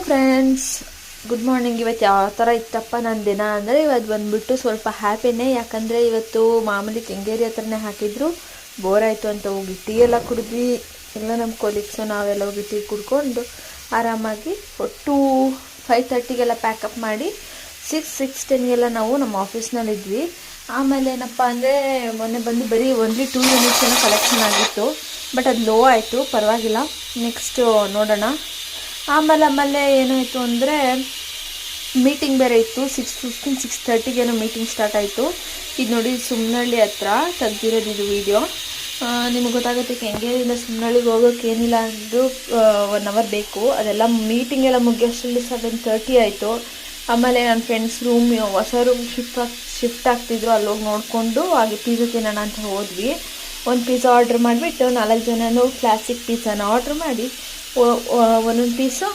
Friends, good morning. ಇವತ್ತು ಯಾವ ಥರ ಇತ್ತಪ್ಪ ನನ್ನ ದಿನ ಅಂದರೆ, ಇವತ್ತು ಬಂದುಬಿಟ್ಟು ಸ್ವಲ್ಪ ಹ್ಯಾಪಿನೇ. ಯಾಕಂದರೆ ಇವತ್ತು ಮಾಮೂಲಿ ಕೆಂಗೇರಿ ಹತ್ರನೇ ಹಾಕಿದ್ರು. ಬೋರ್ ಆಯಿತು ಅಂತ ಹೋಗಿ ಟೀ ಎಲ್ಲ ಕುಡಿದ್ವಿ. ಎಲ್ಲ ನಮ್ಮ ಕೊಲೀಗ್ಸು ನಾವೆಲ್ಲ ಹೋಗಿ ಟೀ ಕುಡ್ಕೊಂಡು ಆರಾಮಾಗಿ 5:30ಗೆಲ್ಲ ಪ್ಯಾಕಪ್ ಮಾಡಿ 6:10ಗೆಲ್ಲ ನಾವು ನಮ್ಮ ಆಫೀಸ್ನಲ್ಲಿದ್ವಿ. ಆಮೇಲೆ ಏನಪ್ಪ ಅಂದರೆ, ಮೊನ್ನೆ ಬಂದು ಬರೀ ಓನ್ಲಿ 2 ಯೂನಿಟ್ಸ್ ಏನೋ ಕಲೆಕ್ಷನ್ ಆಗಿತ್ತು. ಬಟ್ ಅದು ಲೋ ಆಯಿತು, ಪರವಾಗಿಲ್ಲ, ನೆಕ್ಸ್ಟ್ ನೋಡೋಣ. ಆಮೇಲೆ ಏನಾಯಿತು ಅಂದರೆ, ಮೀಟಿಂಗ್ ಬೇರೆ ಇತ್ತು. 6:15 6:30ಗೇನೋ ಮೀಟಿಂಗ್ ಸ್ಟಾರ್ಟ್ ಆಯಿತು. ಇದು ನೋಡಿ, ಸುಮ್ನಹಳ್ಳಿ ಹತ್ರ ತೆಗ್ದಿರೋದು ಇದು ವೀಡಿಯೋ. ನಿಮಗೆ ಗೊತ್ತಾಗುತ್ತೆ, ಕೆಂಗೇರಿಯಿಂದ ಸುಮ್ನಹಳ್ಳಿಗೆ ಹೋಗೋಕೆ ಏನಿಲ್ಲ ಅಂದರೂ 1 ಅವರ್ ಬೇಕು. ಅದೆಲ್ಲ ಮೀಟಿಂಗ್ ಎಲ್ಲ ಮುಗಿಯೋಷ್ಟರಲ್ಲಿ 7:30 ಆಯಿತು. ಆಮೇಲೆ ನನ್ನ ಫ್ರೆಂಡ್ಸ್ ಹೊಸ ರೂಮ್ ಶಿಫ್ಟ್ ಆಗ್ತಿದ್ರು. ಅಲ್ಲೋಗಿ ನೋಡಿಕೊಂಡು ಹಾಗೆ ಪಿಜ್ಜಾ ತಿನ್ನೋಣ ಅಂತ ಹೋದ್ವಿ. ಒಂದು ಪಿಜ್ಜಾ ಆರ್ಡ್ರ್ ಮಾಡಿಬಿಟ್ಟು 4 ಜನನೂ ಕ್ಲಾಸಿಕ್ ಪಿಜ್ಜಾನ ಆರ್ಡ್ರ್ ಮಾಡಿ ಒಂದೊಂದು ಪೀಸು